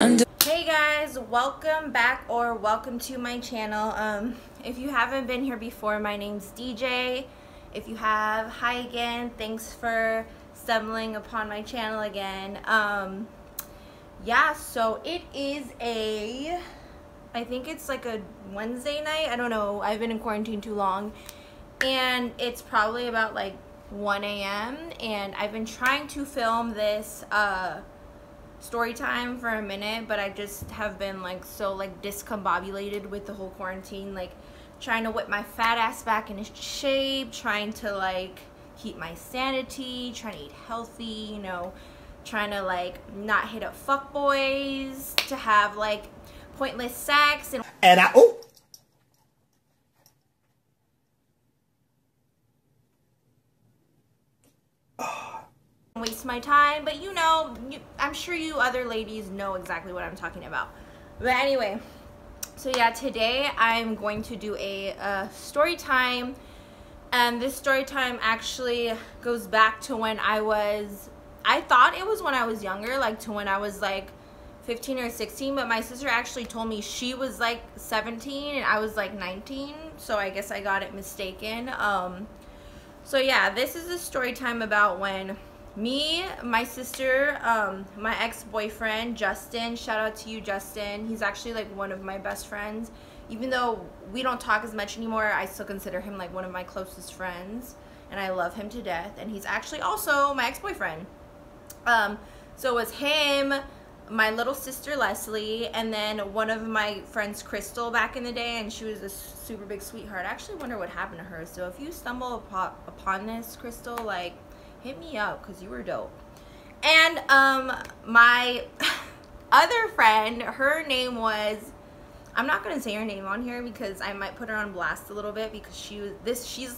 Hey guys, welcome back or welcome to my channel. If you haven't been here before, my name's DJ. If you have, hi again. Thanks for stumbling upon my channel again. Yeah, so it is I think it's like a Wednesday night. I don't know. I've been in quarantine too long. And it's probably about like 1 a.m. and I've been trying to film this story time for a minute, but I just have been like so like discombobulated with the whole quarantine, like trying to whip my fat ass back into shape, trying to like keep my sanity, trying to eat healthy, you know, trying to like not hit up fuckboys, to have like pointless sex and waste my time. But you know, I'm sure you other ladies know exactly what I'm talking about. But anyway, so yeah, today I'm going to do a story time, and this story time actually goes back to when I thought it was when I was younger, like to when I was like 15 or 16, but my sister actually told me she was like 17 and I was like 19, so I guess I got it mistaken. So yeah, this is a story time about when me, my sister, my ex-boyfriend Justin, shout out to you Justin, he's actually like one of my best friends. Even though we don't talk as much anymore, I still consider him like one of my closest friends, and I love him to death, and he's actually also my ex-boyfriend. So it was him, my little sister Leslie, and then one of my friends Crystal back in the day, and she was a super big sweetheart. I actually wonder what happened to her, so if you stumble upon this, Crystal, like hit me up because you were dope. And my other friend, her name was, I'm not gonna say her name on here because I might put her on blast a little bit, because she's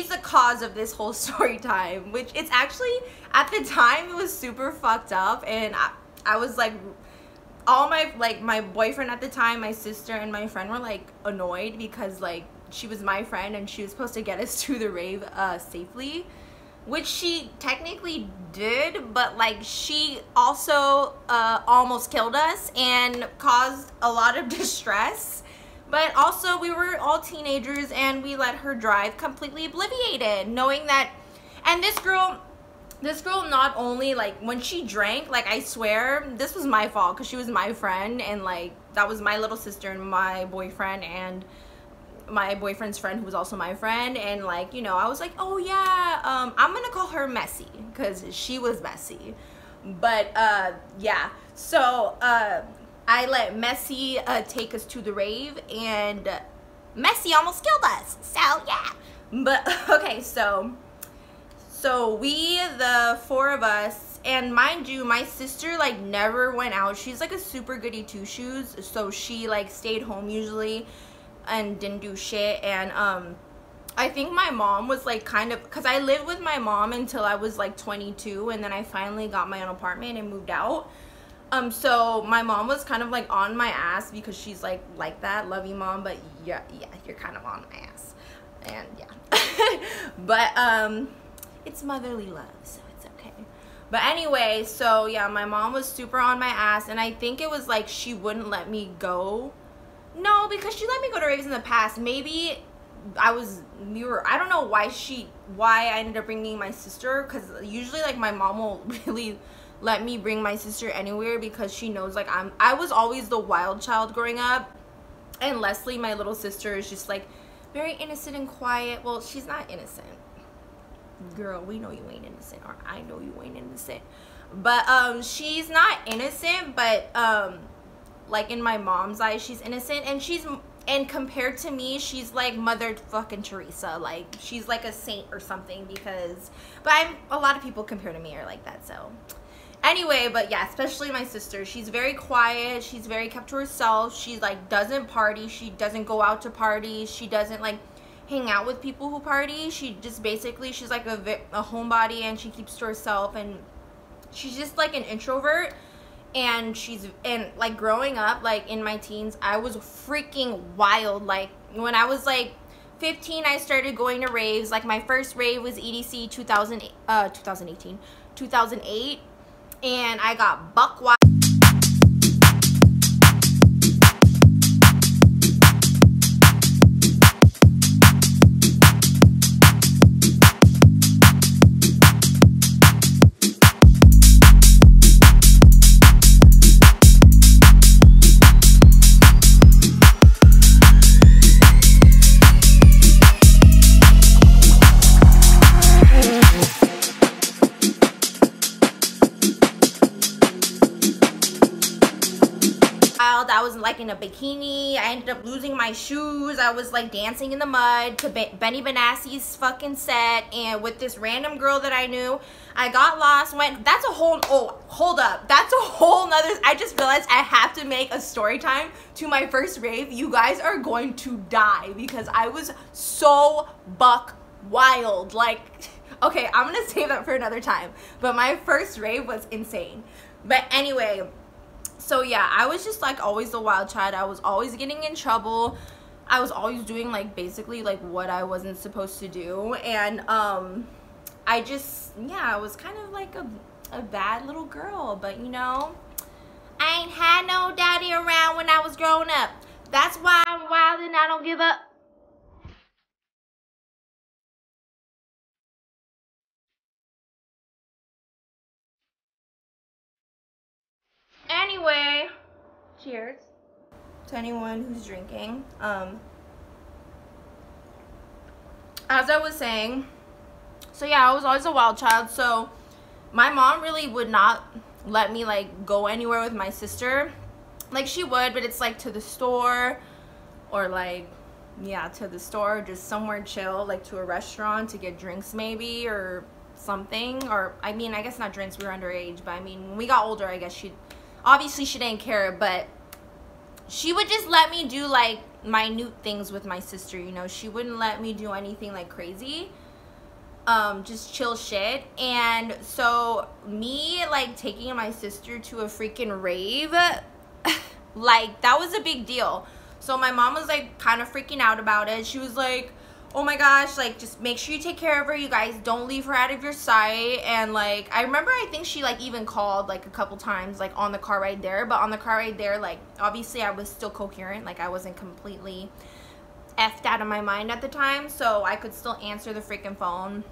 the cause of this whole story time, which it's actually, at the time, it was super fucked up, and I was like, all my boyfriend at the time, my sister, and my friend were like annoyed because like she was my friend and she was supposed to get us to the rave safely, which she technically did, but like she also almost killed us and caused a lot of distress. But also, we were all teenagers and we let her drive completely obliviated, knowing that. And this girl not only, like, when she drank, like, I swear this was my fault because she was my friend, and like that was my little sister and my boyfriend and my boyfriend's friend who was also my friend, and like, you know, I was like, oh yeah, I'm gonna call her Messy because she was messy. But yeah, so I let Messy take us to the rave, and Messy almost killed us, so yeah. But okay, so we, the four of us, and mind you, my sister like never went out. She's like a super goody two shoes, so she like stayed home usually and didn't do shit. And I think my mom was like kind of, because I lived with my mom until I was like 22, and then I finally got my own apartment and moved out. So my mom was kind of like on my ass because she's like that, love you mom, but yeah, you're kind of on my ass, and yeah. But it's motherly love, so it's okay. But anyway, so yeah, my mom was super on my ass, and I think it was like she wouldn't let me go. No, because she let me go to raves in the past. Maybe I don't know why I ended up bringing my sister, because usually like my mom will really let me bring my sister anywhere because she knows like I was always the wild child growing up, and Leslie, my little sister, is just like very innocent and quiet. Well, she's not innocent, girl, we know you ain't innocent, or I know you ain't innocent, but she's not innocent, but like in my mom's eyes she's innocent, and compared to me, she's like Mother fucking Teresa, like she's like a saint or something, because a lot of people compare to me are like that. So anyway, but yeah, especially my sister, she's very quiet, she's very kept to herself, she like doesn't party, she doesn't go out to parties, she doesn't like hang out with people who party. She just basically, she's like a homebody, and she keeps to herself, and she's just like an introvert. And like growing up, like in my teens, I was freaking wild. Like when I was like 15, I started going to raves. Like my first rave was EDC 2008, and I got buck wild. I was like in a bikini. I ended up losing my shoes. I was like dancing in the mud to Benny Benassi's fucking set, and with this random girl that I knew. I got lost, that's a whole, oh, hold up. That's a whole nother, I just realized I have to make a story time to my first rave. You guys are going to die because I was so buck wild. Like, okay, I'm gonna save that for another time. But my first rave was insane. But anyway, so yeah, I was just like always the wild child. I was always getting in trouble. I was always doing like basically like what I wasn't supposed to do. And I just, yeah, I was kind of like a bad little girl. But you know, I ain't had no daddy around when I was growing up. That's why I'm wild and I don't give up. Anyway, cheers to anyone who's drinking. As I was saying, so yeah, I was always a wild child. So my mom really would not let me like go anywhere with my sister. Like she would, but it's like to the store or like, yeah, to the store, just somewhere chill, like to a restaurant to get drinks maybe or something. Or I mean, I guess not drinks, we were underage, but I mean, when we got older, I guess obviously she didn't care, but she would just let me do like minute things with my sister, you know. She wouldn't let me do anything like crazy, just chill shit. And so me like taking my sister to a freaking rave, like that was a big deal. So my mom was like kind of freaking out about it. She was like, oh my gosh, like just make sure you take care of her, you guys, don't leave her out of your sight. And like I remember, I think she like even called like a couple times like on the car ride there. But on the car ride there, like obviously I was still coherent, like I wasn't completely effed out of my mind at the time, so I could still answer the freaking phone.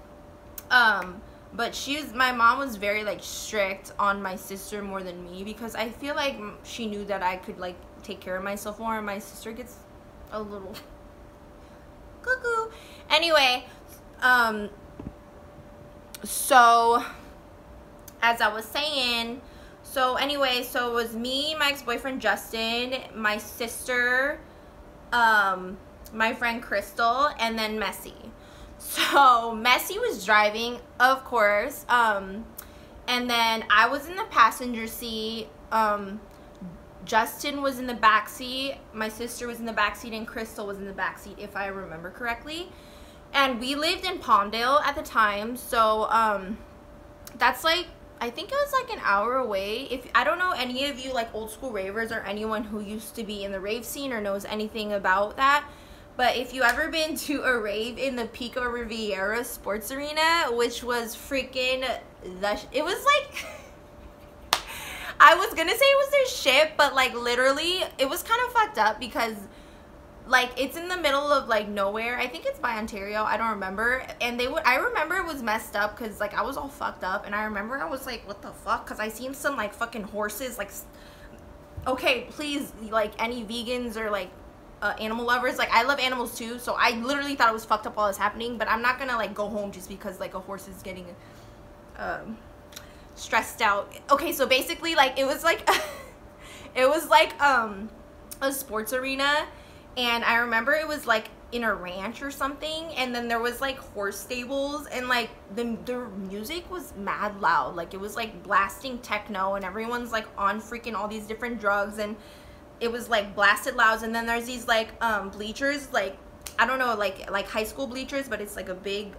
But my mom was very like strict on my sister more than me, because I feel like she knew that I could like take care of myself more, and my sister gets a little cuckoo. Anyway, so as I was saying, so it was me, my ex-boyfriend Justin, my sister, my friend Crystal, and then Messi. So Messi was driving, of course, and then I was in the passenger seat. Justin was in the back seat, my sister was in the back seat, and Crystal was in the back seat, if I remember correctly. And we lived in Palmdale at the time, so that's like, I think it was like an hour away. If I don't know any of you like old school ravers or anyone who used to be in the rave scene or knows anything about that, but if you ever been to a rave in the Pico Riviera Sports Arena, which was freaking it was like I was gonna say it was their shit, but like literally it was kind of fucked up because like it's in the middle of like nowhere. I think it's by Ontario, I don't remember. And I remember it was messed up because like I was all fucked up, and I remember I was like, what the fuck, because I seen some like fucking horses, like, okay, please, like any vegans or like animal lovers, like I love animals too, so I literally thought it was fucked up while it's happening, but I'm not gonna like go home just because like a horse is getting stressed out. Okay, so basically like it was like it was like a sports arena, and I remember it was like in a ranch or something, and then there was like horse stables, and like the music was mad loud, like it was like blasting techno, and everyone's like on freaking all these different drugs, and it was like blasted loud. And then there's these like bleachers, like I don't know, like high school bleachers, but it's like a big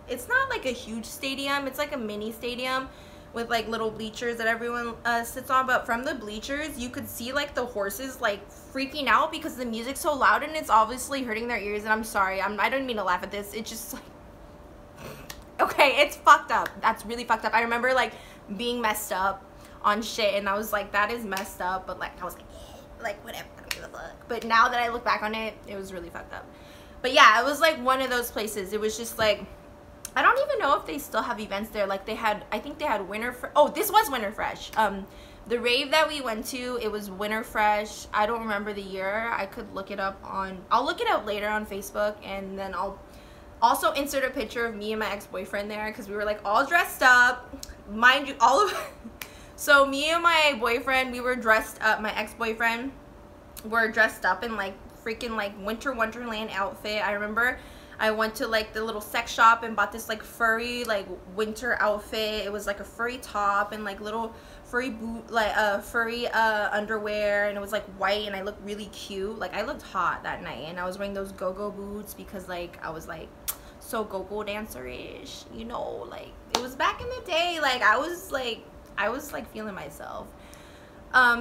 it's not like a huge stadium, it's like a mini stadium with like little bleachers that everyone sits on. But from the bleachers you could see like the horses like freaking out because the music's so loud, and it's obviously hurting their ears. And I'm sorry, I don't mean to laugh at this, it's just like, okay, it's fucked up. That's really fucked up. I remember like being messed up on shit, and I was like, that is messed up, but like I was like whatever, I don't give a fuck. But now that I look back on it, it was really fucked up. But yeah, it was like one of those places. It was just like, I don't even know if they still have events there. Like they had, I think they had oh, this was Winter Fresh. The rave that we went to, it was Winter Fresh. I don't remember the year. I could look it up I'll look it up later on Facebook, and then I'll also insert a picture of me and my ex-boyfriend there, because we were like all dressed up. Mind you, So me and my boyfriend, we were dressed up, my ex-boyfriend, were dressed up in like freaking like winter wonderland outfit. I remember I went to like the little sex shop and bought this like furry like winter outfit. It was like a furry top and like little furry boot, like furry underwear, and it was like white, and I looked really cute. Like I looked hot that night, and I was wearing those go-go boots because like I was like so go-go dancer-ish, you know, like it was back in the day. Like I was like feeling myself.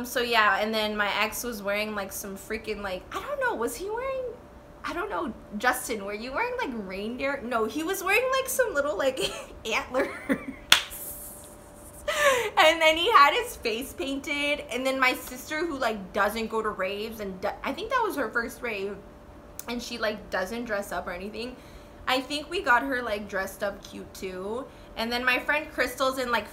So yeah, and then my ex was wearing like some freaking like, I don't know, was he wearing, I don't know, Justin, were you wearing like reindeer? No, he was wearing like some little like antlers. And then he had his face painted, and then my sister, who like doesn't go to raves, and I think that was her first rave, and she like doesn't dress up or anything, I think we got her like dressed up cute too. And then my friend Crystal's in like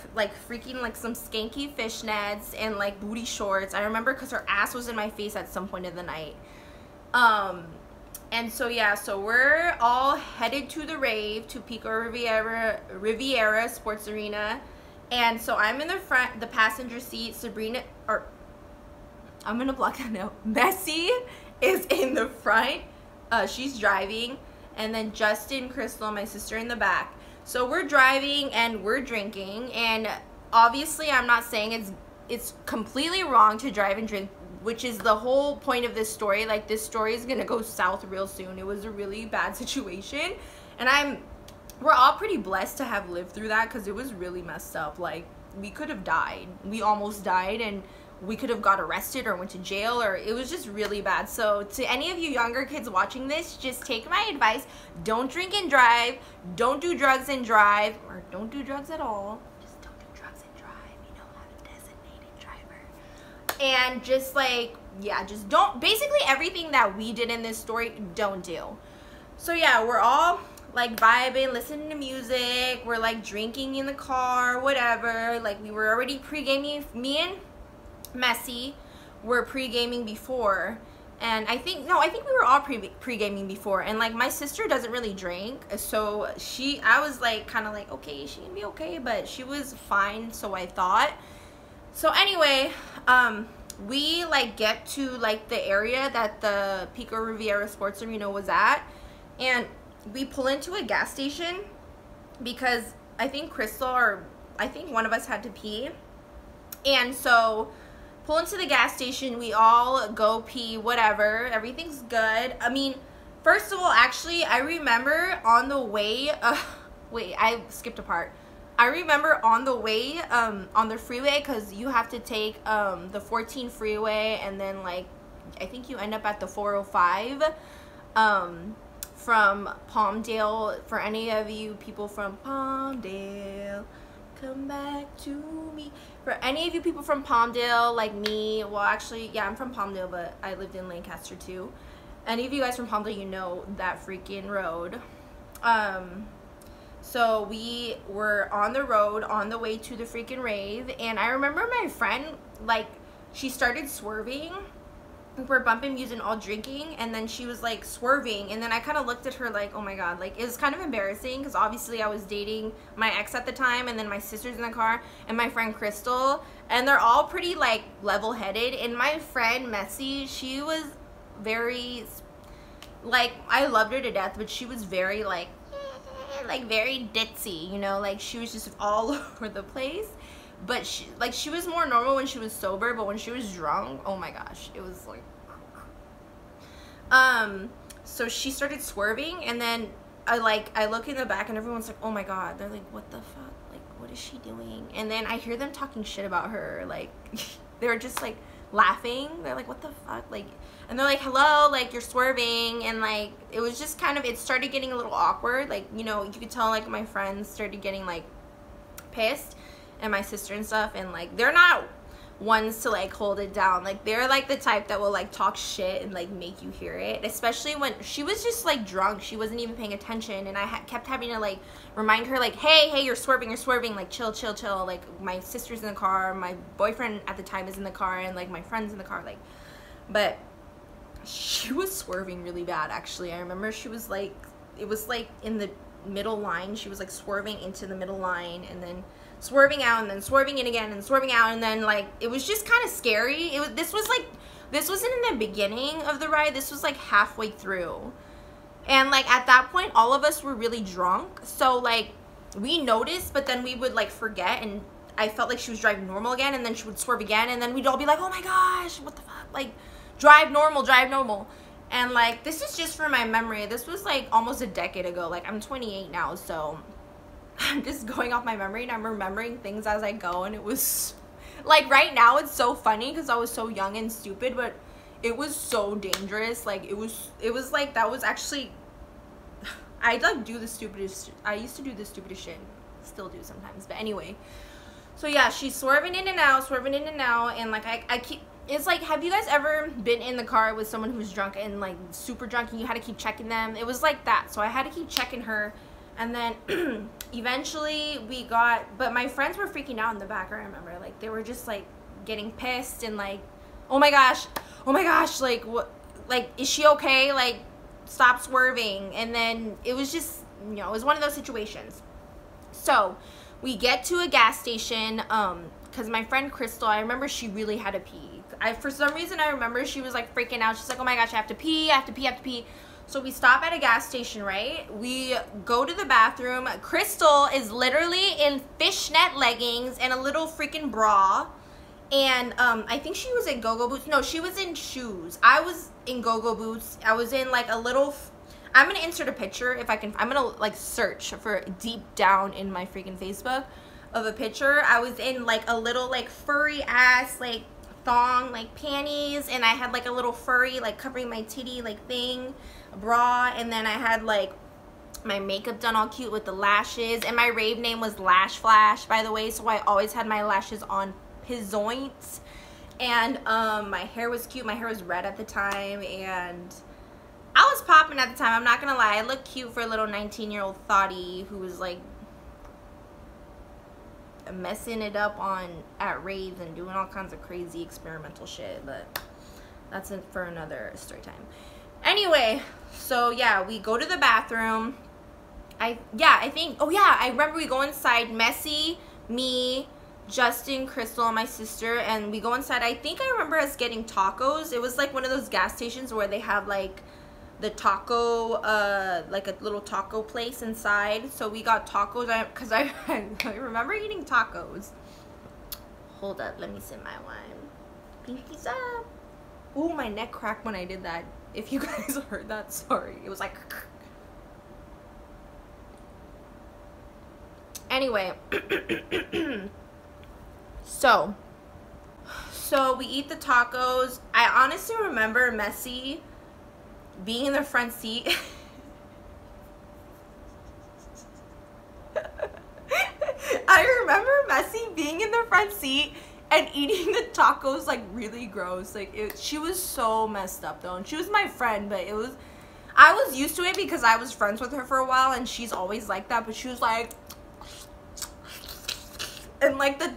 freaking like some skanky fishnets and like booty shorts. I remember because her ass was in my face at some point of the night. And so yeah, so we're all headed to the rave, to Pico Riviera Sports Arena. And so I'm in the front, the passenger seat. Sabrina, or I'm gonna block that out. Bessie is in the front. She's driving. And then Justin, Crystal, my sister in the back. So we're driving and we're drinking, and obviously I'm not saying it's completely wrong to drive and drink, which is the whole point of this story. Like, this story is gonna go south real soon. It was a really bad situation, and we're all pretty blessed to have lived through that, because it was really messed up. Like, we could have died. We almost died, and we could have got arrested or went to jail, or it was just really bad. So to any of you younger kids watching this, just take my advice. Don't drink and drive. Don't do drugs and drive, or don't do drugs at all. Just don't do drugs and drive. You know, have a designated driver. And just like, yeah, just don't, basically everything that we did in this story, don't do. So yeah, we're all like vibing, listening to music. We're like drinking in the car, whatever. Like, we were already pre-gaming. Me and Messy were pre-gaming before, and I think we were all pre-gaming before, and like my sister doesn't really drink, so I was like kind of like, okay, she can be okay, but she was fine, so I thought. So anyway, we like get to like the area that the Pico Riviera Sports Arena was at, and we pull into a gas station because I think Crystal, or I think one of us had to pee, and so pull into the gas station, we all go pee, whatever, everything's good. I mean, first of all, actually, I remember on the way, wait, I skipped a part. I remember on the way, on the freeway, because you have to take the 14 freeway, and then like, I think you end up at the 405, from Palmdale. For any of you people from Palmdale, come back to me. For any of you people from Palmdale, like me, well, actually, yeah, I'm from Palmdale, but I lived in Lancaster too. Any of you guys from Palmdale, you know that freaking road. So we were on the road on the way to the freaking rave, and I remember my friend, like, she started swerving. We're bumping music, all drinking, and then she was like swerving, and then I kind of looked at her like, oh my god, like, it was kind of embarrassing, because obviously I was dating my ex at the time, and then my sister's in the car, and my friend Crystal, and they're all pretty like level-headed, and my friend Messy, she was very, like, I loved her to death, but she was very like very ditzy, you know, like she was just all over the place. But she was more normal when she was sober, but when she was drunk, oh my gosh, it was like, so she started swerving, and then I look in the back, and everyone's like, oh my god, they're like, what the fuck, like, what is she doing? And then I hear them talking shit about her, like, they're just like laughing, they're like, what the fuck, like, and they're like, hello, like, you're swerving, and like, it was just kind of, it started getting a little awkward, like, you know, you could tell like my friends started getting like pissed, and my sister and stuff, and like, they're not ones to like hold it down, like, they're like the type that will like talk shit and like make you hear it, especially when she was just like drunk, she wasn't even paying attention, and I kept having to like remind her like, hey, you're swerving, like, chill, like, my sister's in the car, my boyfriend at the time is in the car, and like my friend's in the car, like, but she was swerving really bad, actually. I remember she was like, it was like in the middle line, she was like swerving into the middle line, and then swerving out and then swerving in again and swerving out, and then like it was just kind of scary. This wasn't in the beginning of the ride. This was like halfway through. And like at that point all of us were really drunk, so like we noticed, but then we would like forget, and I felt like she was driving normal again, and then she would swerve again, and then we'd all be like, oh my gosh, what the fuck, like drive normal, drive normal. And like this is just from my memory. This was like almost a decade ago. Like I'm 28 now, so I'm just going off my memory, and I'm remembering things as I go, and it was like right now it's so funny because I was so young and stupid, but it was so dangerous. Like it was like that was actually, I like do the stupidest, I used to do the stupidest shit, still do sometimes, but anyway. So yeah, she's swerving in and out, and like I keep, it's like, have you guys ever been in the car with someone who's drunk and like super drunk and you had to keep checking them? It was like that. So I had to keep checking her, and then eventually we got, but my friends were freaking out in the back. I remember like they were just like getting pissed and like, oh my gosh, like what, like is she okay, like stop swerving. And then it was just, you know, it was one of those situations. So we get to a gas station, because my friend Crystal, I remember she really had to pee. For some reason I remember she was like freaking out. She's like, oh my gosh, I have to pee. So we stop at a gas station, right? We go to the bathroom. Crystal is literally in fishnet leggings and a little freaking bra. And I think she was in go-go boots. No, she was in shoes. I was in go-go boots. I was in like a little, I'm gonna insert a picture if I can. I'm gonna like search for deep down in my freaking Facebook of a picture. I was in like a little like furry ass like thong like panties, and I had like a little furry like covering my titty like thing bra, and then I had like my makeup done all cute with the lashes, and my rave name was Lash Flash, by the way, so I always had my lashes on points. And my hair was cute. My hair was red at the time, and I was popping at the time. I'm not gonna lie, I looked cute for a little 19-year-old thotty who was like messing it up at raves and doing all kinds of crazy experimental shit, but that's it for another story time. Anyway, so yeah, we go to the bathroom. I remember we go inside, Messy, me, Justin, Crystal, and my sister, and we go inside. I think I remember us getting tacos. It was like one of those gas stations where they have like the taco, like a little taco place inside. So we got tacos, because I remember eating tacos. Hold up, let me sip my wine. Pinkies up. Ooh, my neck cracked when I did that. If you guys heard that, sorry. It was like... Anyway. So we eat the tacos. I honestly remember Messy being in the front seat. I remember Messy being in the front seat and eating the tacos like really gross. Like she was so messed up though, and she was my friend, but I was used to it because I was friends with her for a while, and she's always like that. But she was like, and like the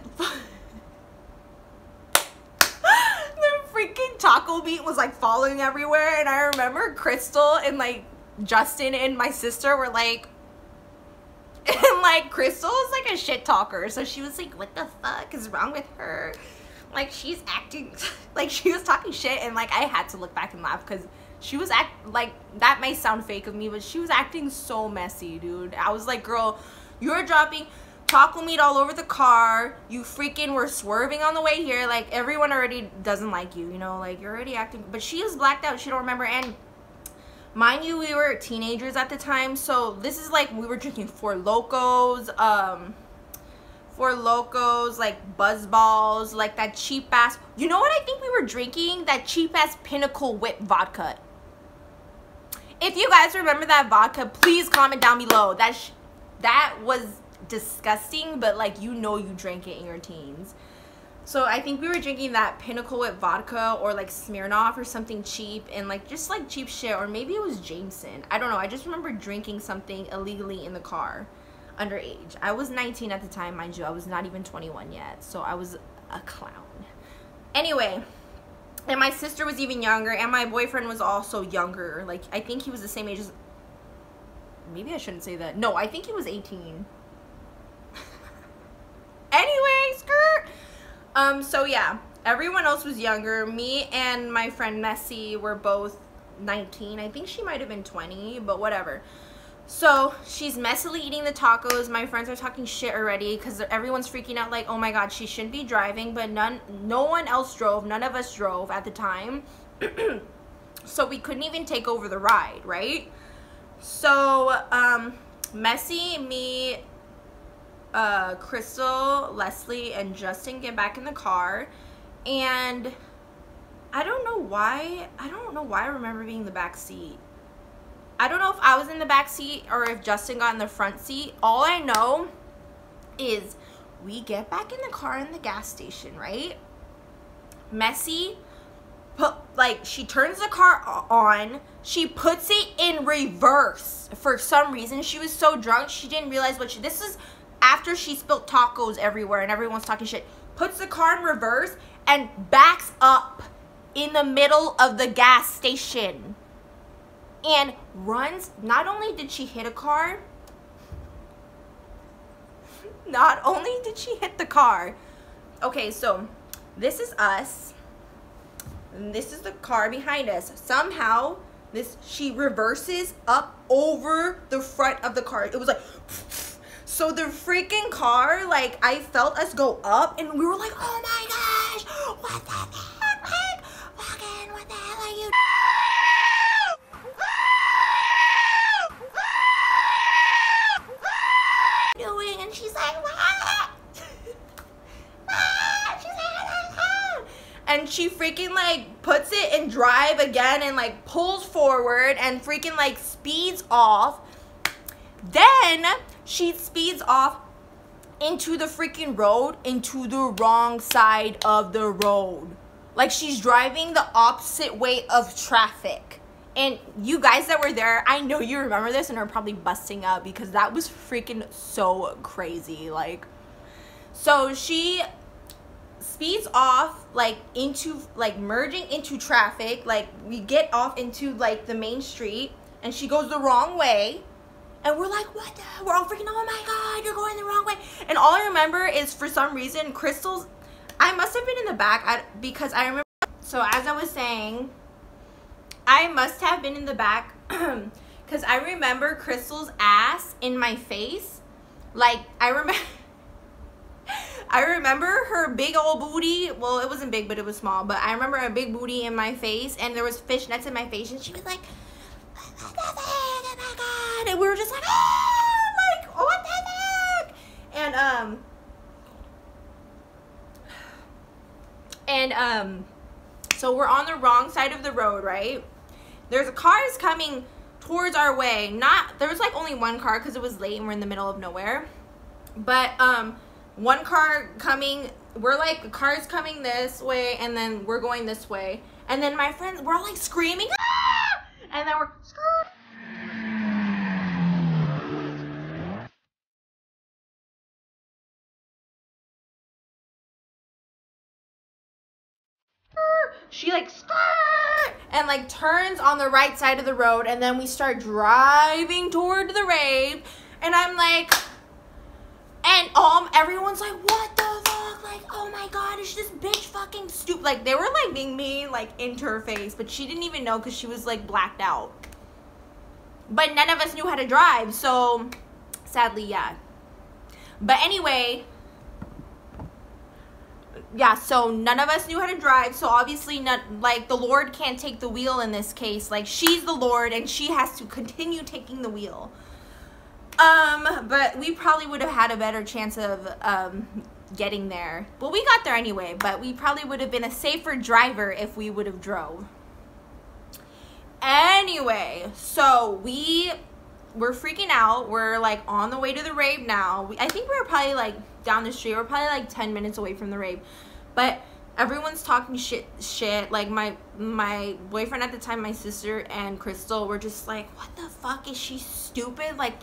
freaking taco meat was like falling everywhere. And I remember Crystal and like Justin and my sister were like, and like Crystal is like a shit talker, so she was like, what the fuck is wrong with her? Like she's acting like she was talking shit, and like I had to look back and laugh because she was like, that may sound fake of me, but she was acting so messy, dude. I was like, girl, you're dropping taco meat all over the car. You freaking were swerving on the way here. Like everyone already doesn't like you, you know, like you're already acting. But she was blacked out. She don't remember. And mind you, we were teenagers at the time, so this is like we were drinking Four Locos, like Buzz Balls, like that cheap ass. You know what I think we were drinking? That cheap ass Pinnacle Whip vodka. If you guys remember that vodka, please comment down below. That was disgusting, but like, you know, you drank it in your teens. So I think we were drinking that Pinnacle Whip vodka, or like Smirnoff or something cheap, and like just like cheap shit, or maybe it was Jameson. I don't know. I just remember drinking something illegally in the car, underage. I was 19 at the time, mind you. I was not even 21 yet, so I was a clown. Anyway, and my sister was even younger, and my boyfriend was also younger. Like I think he was the same age as, maybe I shouldn't say that. No, I think he was 18. So yeah, everyone else was younger. Me and my friend Messi were both 19. I think she might have been 20, but whatever. So she's messily eating the tacos. My friends are talking shit already because everyone's freaking out like, oh my god, she shouldn't be driving. But no one else drove. None of us drove at the time. So we couldn't even take over the ride, right? So Messi, me, Crystal, Leslie, and Justin get back in the car, and I don't know why I remember being in the back seat. I don't know if I was in the back seat or if Justin got in the front seat. All I know is we get back in the car in the gas station, right? Messi she turns the car on, she puts it in reverse for some reason. She was so drunk she didn't realize this is after she spilled tacos everywhere and everyone's talking shit. Puts the car in reverse and backs up in the middle of the gas station and runs. Not only did she hit a car, not only did she hit the car. Okay, so this is us. And this is the car behind us. Somehow, she reverses up over the front of the car. It was like, so the freaking car, like, I felt us go up, and we were like, oh my gosh, what the heck, like, fucking, what the hell are you doing? And she's like, what? And she freaking like puts it in drive again and like pulls forward and freaking like speeds off. Then she speeds off into the freaking road, into the wrong side of the road. Like she's driving the opposite way of traffic. And you guys that were there, I know you remember this and are probably busting up because that was freaking so crazy. Like, so she speeds off like into like merging into traffic. Like we get off into like the main street and she goes the wrong way. And we're like, what the? We're all freaking, oh my god, you're going the wrong way. And all I remember is for some reason, Crystal's, I must have been in the back because I remember, so as I was saying, I must have been in the back because I remember Crystal's ass in my face. Like, I remember her big old booty. Well, it wasn't big, but it was small. But I remember a big booty in my face, and there was fishnets in my face, and she was like, what the heck? Oh my god. And we were just like, oh, like, what the heck? And so we're on the wrong side of the road, right? There's cars coming towards our way. There was like only one car because it was late and we're in the middle of nowhere. But one car coming, we're like, cars coming this way and then we're going this way. And then my friends, we're all like screaming, ah! And then we're screaming. She like and like turns on the right side of the road, and then we start driving toward the rave, and I'm like, and everyone's like, what the fuck? Like, oh my god, is this bitch fucking stupid? Like, they were like being mean like into her face, but she didn't even know because she was like blacked out. But none of us knew how to drive, so sadly, yeah. But anyway, yeah, so none of us knew how to drive, so obviously not, like, the Lord can't take the wheel in this case. Like, she's the Lord and she has to continue taking the wheel. But we probably would have had a better chance of getting there. Well, we got there anyway, but we probably would have been a safer driver if we would have drove. Anyway, so we're freaking out. We're like on the way to the rave now. I think we were probably like down the street. We're probably like 10 minutes away from the rave. But everyone's talking shit. Like my boyfriend at the time, my sister and Crystal were just like, what the fuck, is she stupid? Like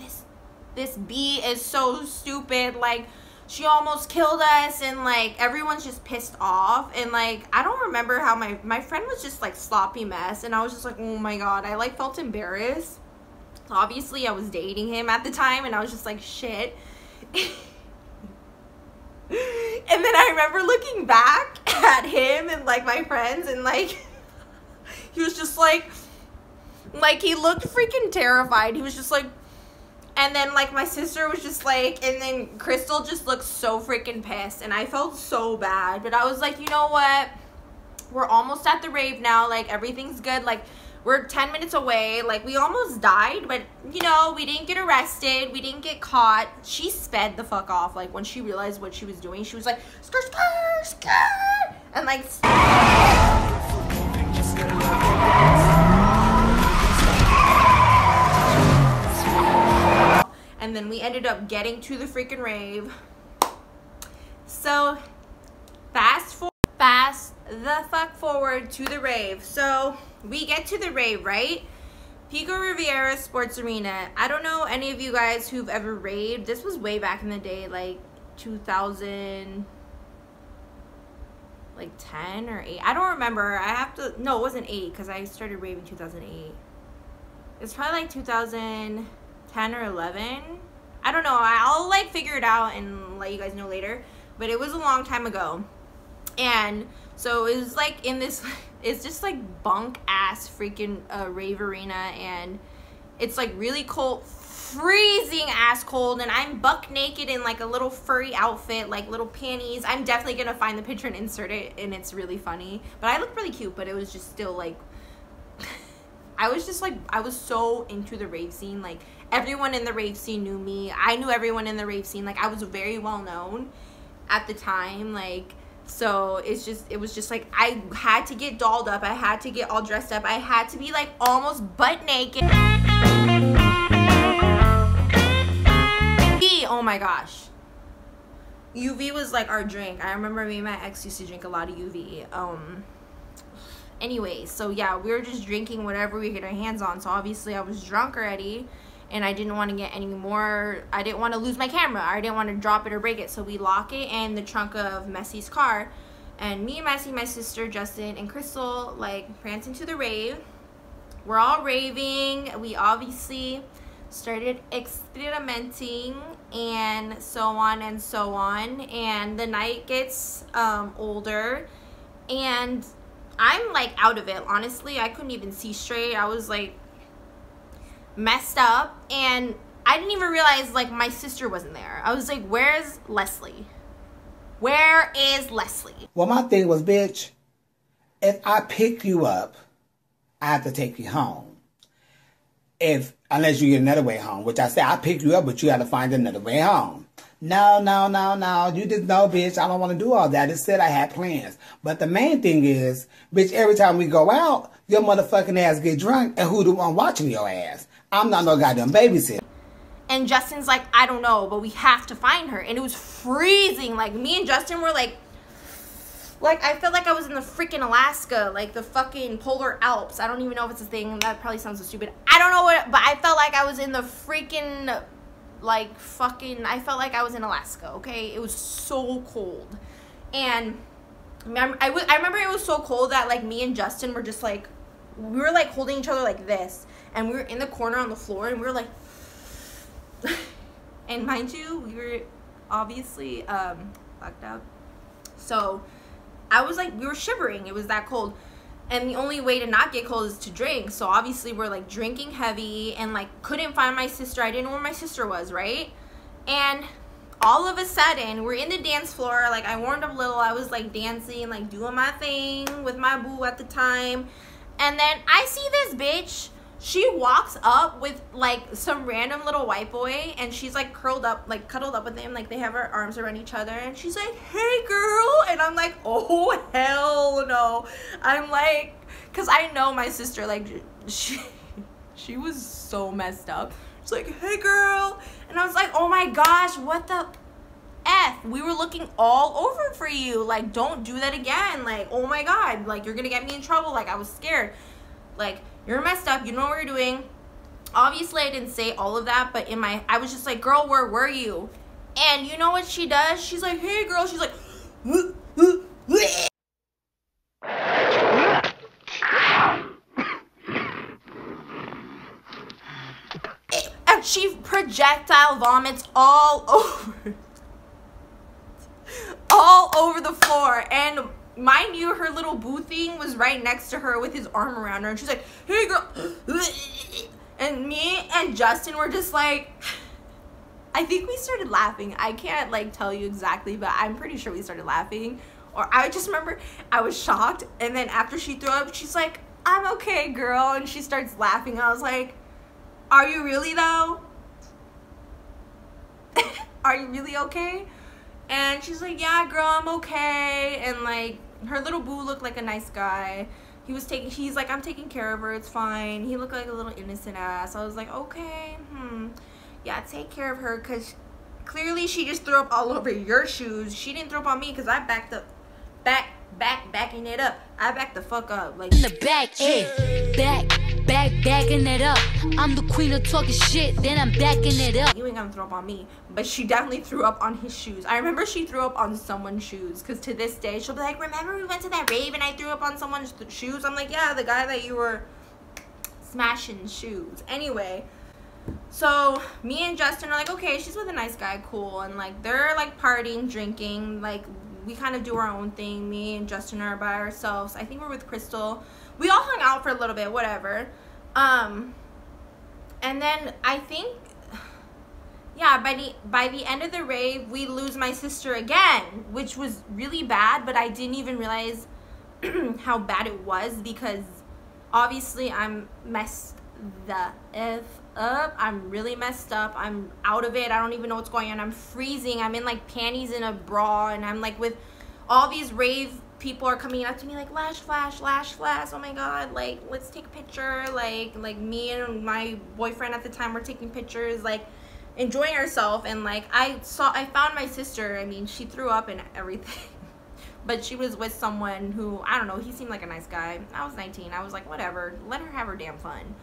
this bee is so stupid. Like, she almost killed us, and like everyone's just pissed off. And like, I don't remember how my friend was just like sloppy mess, and I was just like, oh my god, I like felt embarrassed. Obviously I was dating him at the time, and I was just like, shit. And then I remember looking back at him and like my friends, and like he was just like he looked freaking terrified. He was just like, and then like my sister was just like, and then Crystal just looked so freaking pissed, and I felt so bad. But I was like, you know what? We're almost at the rave now. Like everything's good. Like we're 10 minutes away. Like we almost died, but you know, we didn't get arrested. We didn't get caught. She sped the fuck off. Like when she realized what she was doing, she was like, skirt, skirt, skirt, and like. And then we ended up getting to the freaking rave. So fast the fuck forward to the rave. So we get to the rave, right? Pico Riviera Sports Arena. I don't know any of you guys who've ever raved. This was way back in the day, like 2000, like 10 or 8. I don't remember. I have to, no, it wasn't 8 because I started raving 2008. It's probably like 2010 or 11. I don't know. I'll like figure it out and let you guys know later. But it was a long time ago. And so it was like in this, it's just like bunk ass freaking rave arena, and it's like really cold, freezing ass cold, and I'm buck naked in like a little furry outfit, like little panties. I'm definitely gonna find the picture and insert it, and it's really funny. But I looked really cute, but it was just still like I was just like, I was so into the rave scene. Like everyone in the rave scene knew me. I knew everyone in the rave scene. Like I was very well known at the time. Like, so it's just, it was just like, I had to get dolled up. I had to get all dressed up. I had to be like almost butt naked. Oh my gosh. UV was like our drink. I remember me and my ex used to drink a lot of UV. Anyways, so yeah, we were just drinking whatever we get our hands on. So obviously I was drunk already, and I didn't want to get any more. I didn't want to lose my camera. I didn't want to drop it or break it. So we lock it in the trunk of Messy's car, and me and Messy, my sister, Justin, and Crystal like prance into the rave. We're all raving. We obviously started experimenting and so on and so on, and the night gets older, and I'm like out of it. Honestly, I couldn't even see straight. I was like messed up, and I didn't even realize like my sister wasn't there. I was like, where's Leslie? Where is Leslie? Well, my thing was, bitch, if I pick you up, I have to take you home. Unless you get another way home, which I said, I pick you up, but you got to find another way home. No. You just know, bitch, I don't want to do all that. I just said I had plans. But the main thing is, bitch, every time we go out, your motherfucking ass get drunk, and who the one watching your ass? I'm not no goddamn babysitter. And Justin's like, I don't know, but we have to find her. And it was freezing. Like, me and Justin were like I felt like I was in the freaking Alaska, like the fucking polar Alps. I don't even know if it's a thing. That probably sounds so stupid. I don't know what, but I felt like I was in the freaking, like, fucking, I felt like I was in Alaska, okay? It was so cold. And I remember it was so cold that, like, me and Justin were just, like, we were, like, holding each other like this. And we were in the corner on the floor, and we were, like, and mind you, we were obviously fucked up. So I was like, we were shivering. It was that cold. And the only way to not get cold is to drink. So obviously we're like drinking heavy, and like couldn't find my sister. I didn't know where my sister was, right? And all of a sudden, we're in the dance floor. Like, I warmed up a little. I was like dancing, like doing my thing with my boo at the time. And then I see this bitch. She walks up with like some random little white boy, and she's like curled up, like cuddled up with him, like they have her arms around each other, and she's like, hey girl. And I'm like, oh hell no. I'm like, because I know my sister, like she was so messed up. She's like, hey girl. And I was like, oh my gosh, what the F? We were looking all over for you. Like, don't do that again. Like, oh my god, like you're gonna get me in trouble. Like, I was scared. Like, you're messed up, you know what you're doing. Obviously I didn't say all of that, but I was just like, girl, where were you? And you know what she does? She's like, hey girl. She's like, and she projectile vomits all over. all over the floor. And mind you, her little boo thing was right next to her with his arm around her. And she's like, hey, girl. And me and Justin were just like, I think we started laughing. I can't, like, tell you exactly, but I'm pretty sure we started laughing. Or I just remember I was shocked. And then after she threw up, she's like, I'm okay, girl. And she starts laughing. I was like, are you really, though? Are you really okay? And she's like, yeah, girl, I'm okay. And, like, her little boo looked like a nice guy. He's like, I'm taking care of her, it's fine. He looked like a little innocent ass. I was like, okay, yeah, take care of her, because clearly she just threw up all over your shoes. She didn't throw up on me, because I backing it up. I backed the fuck up. Like, in the back, backing it up. I'm the queen of talking shit, then I'm backing it up. You ain't gonna throw up on me, but she definitely threw up on his shoes. I remember she threw up on someone's shoes, because to this day she'll be like, remember we went to that rave and I threw up on someone's shoes? I'm like, yeah, the guy that you were smashing shoes. Anyway, so me and Justin are like, okay, she's with a nice guy, cool. And like, they're like partying, drinking, like we kind of do our own thing. Me and Justin are by ourselves. I think we're with Crystal. We all hung out for a little bit, whatever. And then I think, yeah, by the end of the rave, we lose my sister again, which was really bad, but I didn't even realize how bad it was, because obviously I'm messed the F up. I'm really messed up. I'm out of it. I don't even know what's going on. I'm freezing. I'm in like panties and a bra, and I'm like with all these rave people are coming up to me like, lash flash, oh my god, like, let's take a picture. Like me and my boyfriend at the time were taking pictures, like enjoying ourselves. And like I found my sister. I mean, she threw up and everything, but she was with someone who, I don't know, he seemed like a nice guy. I was 19. I was like, whatever, let her have her damn fun.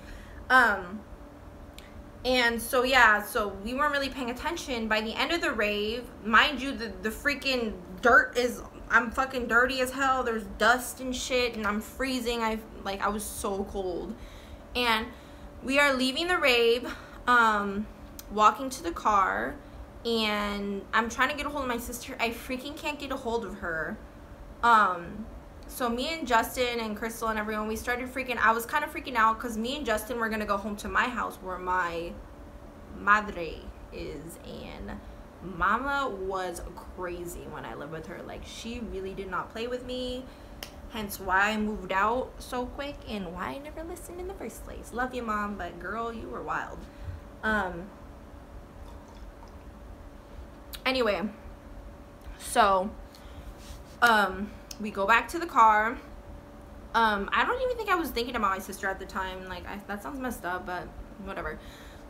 And so yeah, so we weren't really paying attention. By the end of the rave, mind you, the freaking dirt is, I'm fucking dirty as hell. There's dust and shit, and I'm freezing. I was so cold. And we are leaving the rave, walking to the car, and I'm trying to get a hold of my sister. I freaking can't get a hold of her. So me and Justin and Crystal and everyone, we started freaking, I was kind of freaking out, because me and Justin were going to go home to my house where my madre is, and mama was crazy when I lived with her. Like, she really did not play with me, hence why I moved out so quick and why I never listened in the first place. Love you, mom, but girl, you were wild. Anyway, so we go back to the car. I don't even think I was thinking about my sister at the time. Like, that sounds messed up, but whatever.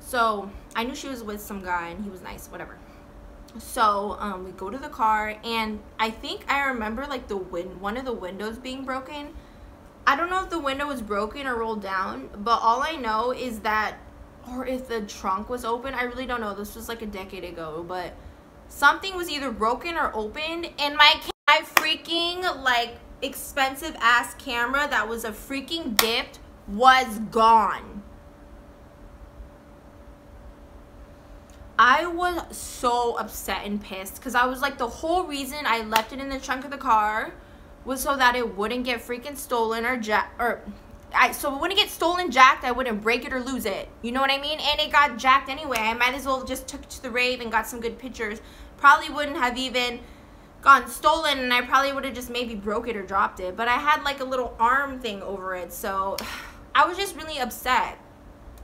So I knew she was with some guy and he was nice, whatever. So we go to the car, and I think I remember like one of the windows being broken. I don't know if the window was broken or rolled down, but all I know is that, or if the trunk was open, I really don't know. This was like a decade ago, but something was either broken or opened, and my freaking like expensive ass camera that was a freaking gift was gone. I was so upset and pissed, because I was like, the whole reason I left it in the trunk of the car was so that it wouldn't get freaking stolen or so it wouldn't get stolen, jacked, I wouldn't break it or lose it. You know what I mean? And it got jacked anyway. I might as well just took it to the rave and got some good pictures. Probably wouldn't have even gone stolen, and I probably would have just maybe broke it or dropped it. But I had like a little arm thing over it, so I was just really upset.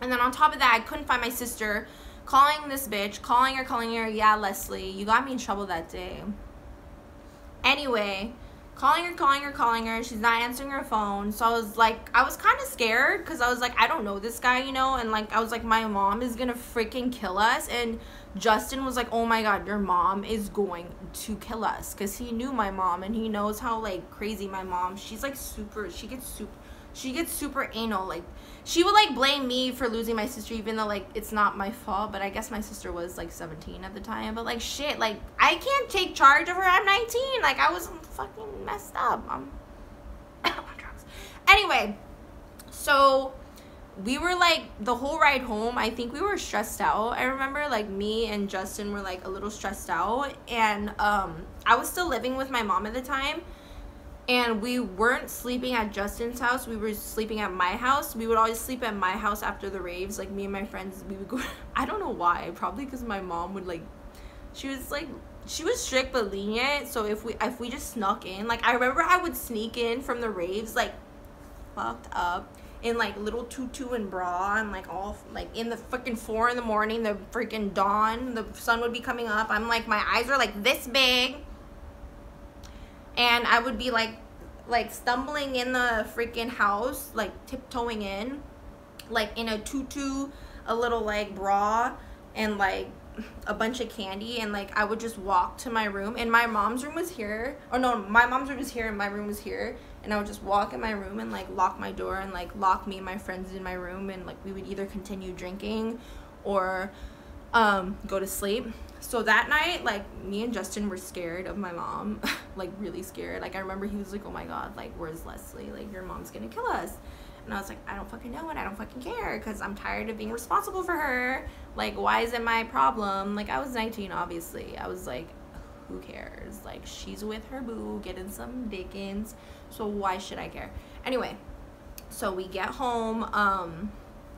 And then on top of that, I couldn't find my sister. Calling this bitch, calling her, yeah, Leslie, you got me in trouble that day. Anyway, calling her, she's not answering her phone. So I was kind of scared, because I was like, I don't know this guy, you know, and like, I was like, my mom is gonna freaking kill us. And Justin was like, oh my god, your mom is going to kill us, because he knew my mom, and he knows how like crazy my mom, she's like she gets super anal. Like, she would like blame me for losing my sister, even though like it's not my fault. But I guess my sister was like 17 at the time. But like, shit, like I can't take charge of her. I'm 19. Like, I was fucking messed up. I'm on drugs. Anyway, so we were like, the whole ride home, I think we were stressed out. I remember like me and Justin were like a little stressed out, and I was still living with my mom at the time, and we weren't sleeping at Justin's house. We were sleeping at my house. We would always sleep at my house after the raves. Like, me and my friends, we would go. I don't know why. Probably because my mom would like, she was strict but lenient. So if we just snuck in, like, I remember I would sneak in from the raves like fucked up in like little tutu and bra, and like all like in the freaking 4 in the morning, the freaking dawn, the sun would be coming up. I'm like, my eyes are like this big. And I would be like stumbling in the freaking house, like tiptoeing in, like in a tutu, a little like bra, and like a bunch of candy. And like I would just walk to my room, and my mom's room was here. Or no, my mom's room was here and my room was here. And I would just walk in my room and like lock my door and like lock me and my friends in my room, and like we would either continue drinking or go to sleep. So that night, like, me and Justin were scared of my mom, like really scared. Like, I remember he was like, oh my god, like, where's Leslie? Like, your mom's gonna kill us. And I was like, I don't fucking know, and I don't fucking care, because I'm tired of being responsible for her. Like, why is it my problem? Like, I was 19, obviously. I was like, who cares? Like, she's with her boo getting some dickens, so why should I care? Anyway, so we get home,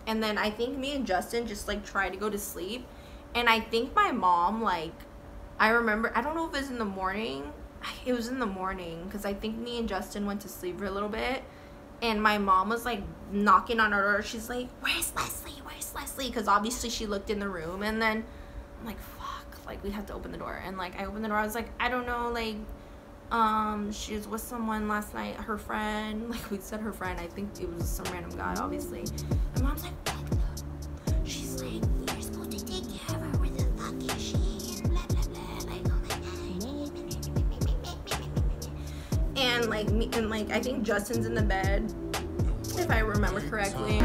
and then I think me and Justin just like tried to go to sleep. And I think my mom, like, I remember, I don't know if it was in the morning. It was in the morning, because I think me and Justin went to sleep for a little bit. And my mom was, like, knocking on our door. She's like, where's Leslie? Where's Leslie? Because obviously she looked in the room. And then I'm like, fuck. Like, we have to open the door. And, like, I opened the door. I was like, I don't know, like, she was with someone last night. Her friend. Like, we said her friend. I think it was some random guy, obviously. And mom's like, what the? She's like, you're supposed to take care of her. Where the fuck is she? And blah, blah, blah. Like, oh my god. And, like, me, and, like, I think Justin's in the bed, if I remember correctly.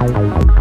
Bye.